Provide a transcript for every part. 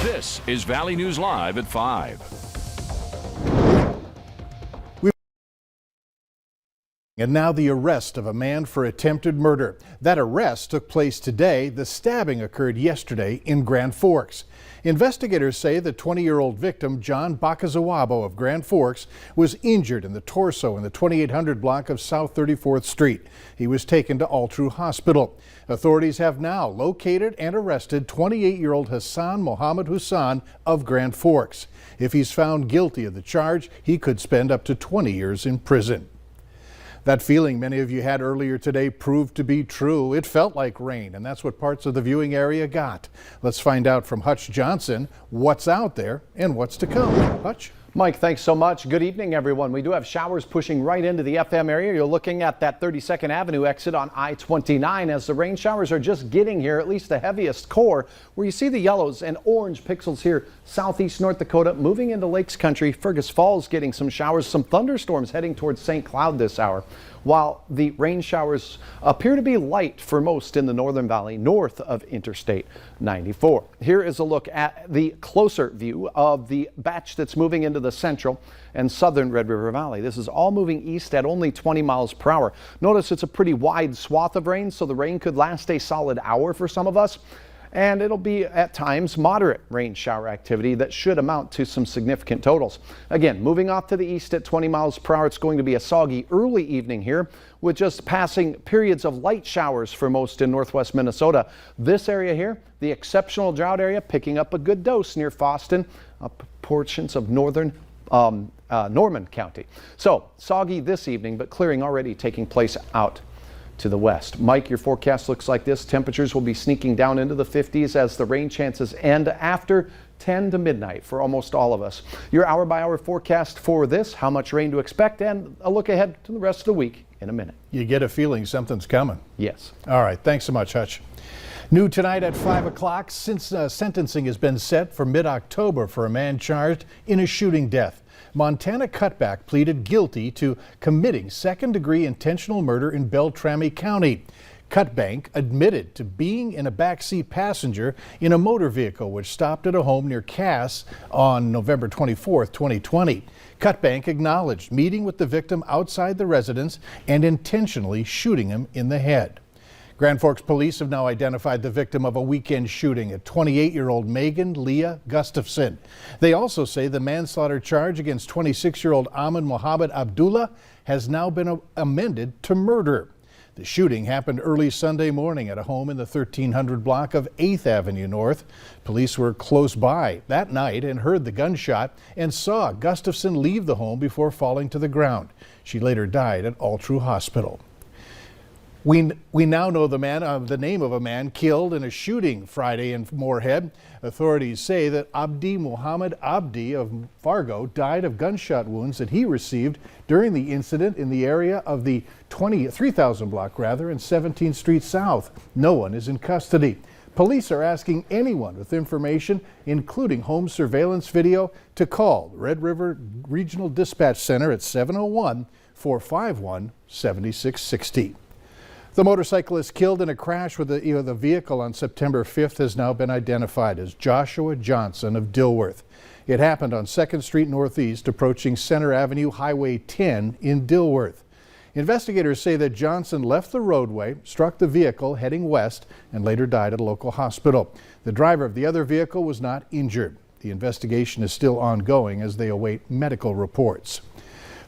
This is Valley News Live at 5. And now the arrest of a man for attempted murder. That arrest took place today. The stabbing occurred yesterday in Grand Forks. Investigators say the 20-year-old victim, John Bakazawabo of Grand Forks, was injured in the torso in the 2800 block of South 34th Street. He was taken to Altru Hospital. Authorities have now located and arrested 28-year-old Hassan Mohammed Hussan of Grand Forks. If he's found guilty of the charge, he could spend up to 20 years in prison. That feeling many of you had earlier today proved to be true. It felt like rain, and that's what parts of the viewing area got. Let's find out from Hutch Johnson what's out there and what's to come. Hutch? Mike, thanks so much. Good evening, everyone. We do have showers pushing right into the FM area. You're looking at that 32nd Avenue exit on I-29 as the rain showers are just getting here, at least the heaviest core, where you see the yellows and orange pixels here, southeast North Dakota, moving into Lakes Country. Fergus Falls getting some showers, some thunderstorms heading towards St. Cloud this hour. While the rain showers appear to be light for most in the Northern Valley north of Interstate 94. Here is a look at the closer view of the batch that's moving into the central and southern Red River Valley. This is all moving east at only 20 miles per hour. Notice it's a pretty wide swath of rain, so the rain could last a solid hour for some of us. And it'll be at times moderate rain shower activity that should amount to some significant totals. Again, moving off to the east at 20 miles per hour, it's going to be a soggy early evening here with just passing periods of light showers for most in northwest Minnesota. This area here, the exceptional drought area, picking up a good dose near Fosston, up portions of northern Norman County. So soggy this evening, but clearing already taking place out to the west. Mike, your forecast looks like this. Temperatures will be sneaking down into the 50s as the rain chances end after 10 to midnight for almost all of us. Your hour-by-hour forecast for this, how much rain to expect, and a look ahead to the rest of the week in a minute. You get a feeling something's coming. Yes. All right. Thanks so much, Hutch. New tonight at 5 o'clock, since sentencing has been set for mid-October for a man charged in a shooting death. Montana Cutback pleaded guilty to committing second-degree intentional murder in Beltrami County. Cutbank admitted to being in a backseat passenger in a motor vehicle which stopped at a home near Cass on November 24, 2020. Cutbank acknowledged meeting with the victim outside the residence and intentionally shooting him in the head. Grand Forks police have now identified the victim of a weekend shooting at 28-year-old Megan Leah Gustafson. They also say the manslaughter charge against 26-year-old Ahmed Mohammed Abdullah has now been amended to murder. The shooting happened early Sunday morning at a home in the 1300 block of 8th Avenue North. Police were close by that night and heard the gunshot and saw Gustafson leave the home before falling to the ground. She later died at Altru Hospital. We now know the name of a man killed in a shooting Friday in Moorhead. Authorities say that Abdi Muhammad Abdi of Fargo died of gunshot wounds that he received during the incident in the area of the 3000 block and 17th Street South. No one is in custody. Police are asking anyone with information, including home surveillance video, to call Red River Regional Dispatch Center at 701-451-7660. The motorcyclist killed in a crash with the vehicle on September 5th has now been identified as Joshua Johnson of Dilworth. It happened on 2nd Street Northeast, approaching Center Avenue Highway 10 in Dilworth. Investigators say that Johnson left the roadway, struck the vehicle heading west, and later died at a local hospital. The driver of the other vehicle was not injured. The investigation is still ongoing as they await medical reports.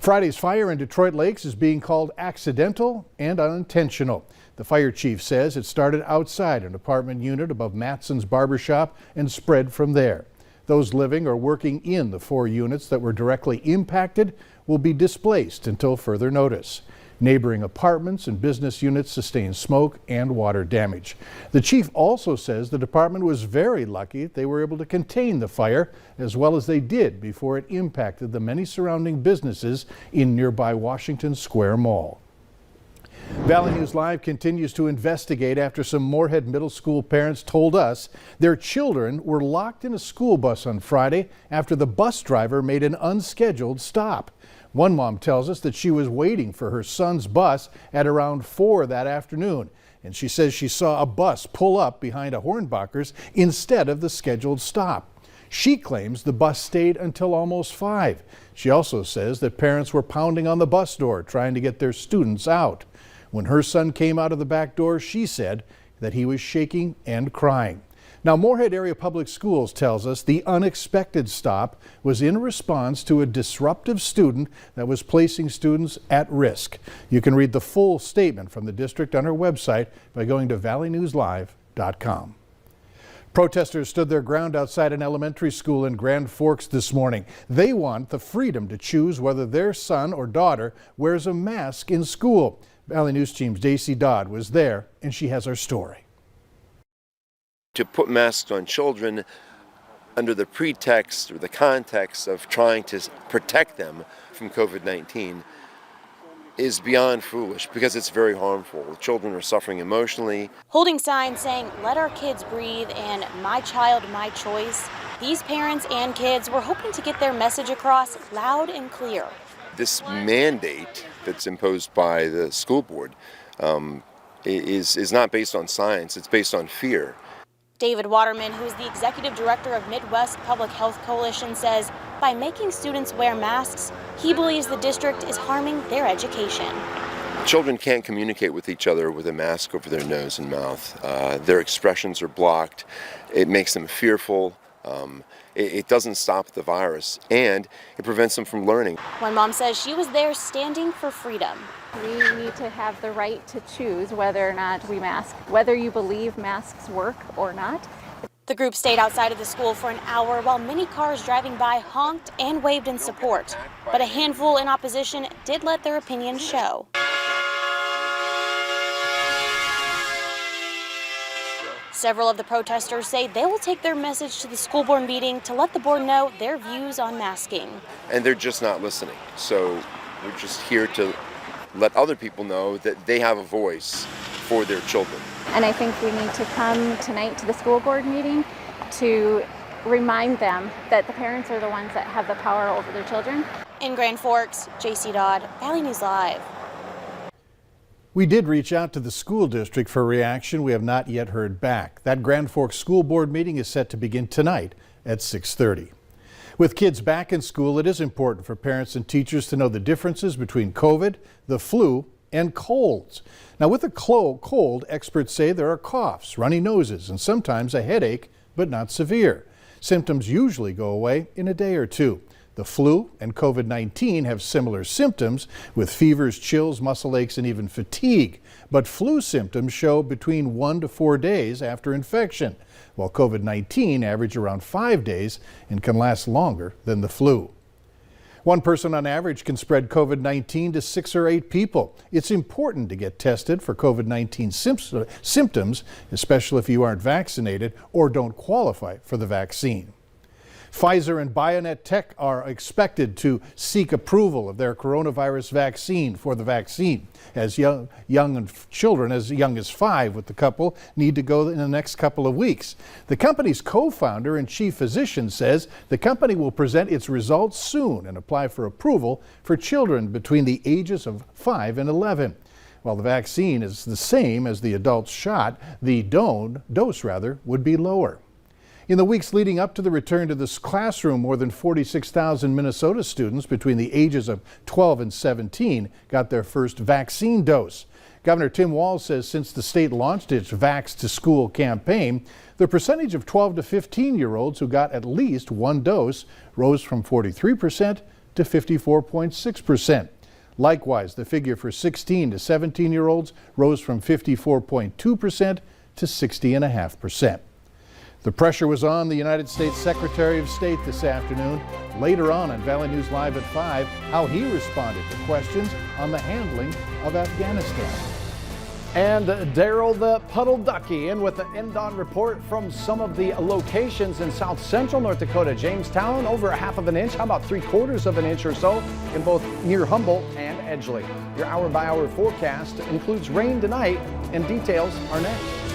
Friday's fire in Detroit Lakes is being called accidental and unintentional. The fire chief says it started outside an apartment unit above Matson's Barbershop and spread from there. Those living or working in the 4 units that were directly impacted will be displaced until further notice. Neighboring apartments and business units sustained smoke and water damage. The chief also says the department was very lucky they were able to contain the fire as well as they did before it impacted the many surrounding businesses in nearby Washington Square Mall. Valley News Live continues to investigate after some Moorhead Middle School parents told us their children were locked in a school bus on Friday after the bus driver made an unscheduled stop. One mom tells us that she was waiting for her son's bus at around 4 that afternoon, and she says she saw a bus pull up behind a Hornbacher's instead of the scheduled stop. She claims the bus stayed until almost 5. She also says that parents were pounding on the bus door trying to get their students out. When her son came out of the back door, she said that he was shaking and crying. Now, Moorhead Area Public Schools tells us the unexpected stop was in response to a disruptive student that was placing students at risk. You can read the full statement from the district on our website by going to valleynewslive.com. Protesters stood their ground outside an elementary school in Grand Forks this morning. They want the freedom to choose whether their son or daughter wears a mask in school. Valley News Team's J.C. Dodd was there, and she has our story. To put masks on children under the pretext or the context of trying to protect them from COVID-19 is beyond foolish because it's very harmful. Children are suffering emotionally. Holding signs saying, "Let our kids breathe" and "My child, my choice," these parents and kids were hoping to get their message across loud and clear. This mandate that's imposed by the school board is not based on science, it's based on fear. David Waterman, who is the executive director of Midwest Public Health Coalition, says by making students wear masks, he believes the district is harming their education. Children can't communicate with each other with a mask over their nose and mouth. Their expressions are blocked. It makes them fearful. It doesn't stop the virus, and it prevents them from learning. One mom says she was there standing for freedom. We need to have the right to choose whether or not we mask, whether you believe masks work or not. The group stayed outside of the school for an hour while many cars driving by honked and waved in support. But a handful in opposition did let their opinions show. Several of the protesters say they will take their message to the school board meeting to let the board know their views on masking. And they're just not listening. So we're just here to let other people know that they have a voice for their children. And I think we need to come tonight to the school board meeting to remind them that the parents are the ones that have the power over their children. In Grand Forks, J.C. Dodd, Valley News Live. We did reach out to the school district for reaction. We have not yet heard back. That Grand Forks School Board meeting is set to begin tonight at 6:30. With kids back in school, it is important for parents and teachers to know the differences between COVID, the flu, and colds. Now, with a cold, experts say there are coughs, runny noses, and sometimes a headache, but not severe. Symptoms usually go away in a day or two. The flu and COVID-19 have similar symptoms with fevers, chills, muscle aches, and even fatigue. But flu symptoms show between 1 to 4 days after infection, while COVID-19 average around 5 days and can last longer than the flu. One person on average can spread COVID-19 to 6 or 8 people. It's important to get tested for COVID-19 symptoms, especially if you aren't vaccinated or don't qualify for the vaccine. Pfizer and BioNTech are expected to seek approval of their coronavirus vaccine for the vaccine. As young children as young as 5 with the couple need to go in the next couple of weeks. The company's co-founder and chief physician says the company will present its results soon and apply for approval for children between the ages of 5 and 11. While the vaccine is the same as the adult shot, the dose would be lower. In the weeks leading up to the return to this classroom, more than 46,000 Minnesota students between the ages of 12 and 17 got their first vaccine dose. Governor Tim Walz says since the state launched its Vax to School campaign, the percentage of 12 to 15-year-olds who got at least one dose rose from 43% to 54.6%. Likewise, the figure for 16 to 17-year-olds rose from 54.2% to 60.5%. The pressure was on the United States Secretary of State this afternoon. Later on Valley News Live at 5, how he responded to questions on the handling of Afghanistan. And Daryl the Puddle Ducky in with the end-on report from some of the locations in south central North Dakota. Jamestown, over 1/2 inch, how about 3/4 of an inch or so in both near Humboldt and Edgeley. Your hour-by-hour forecast includes rain tonight, and details are next.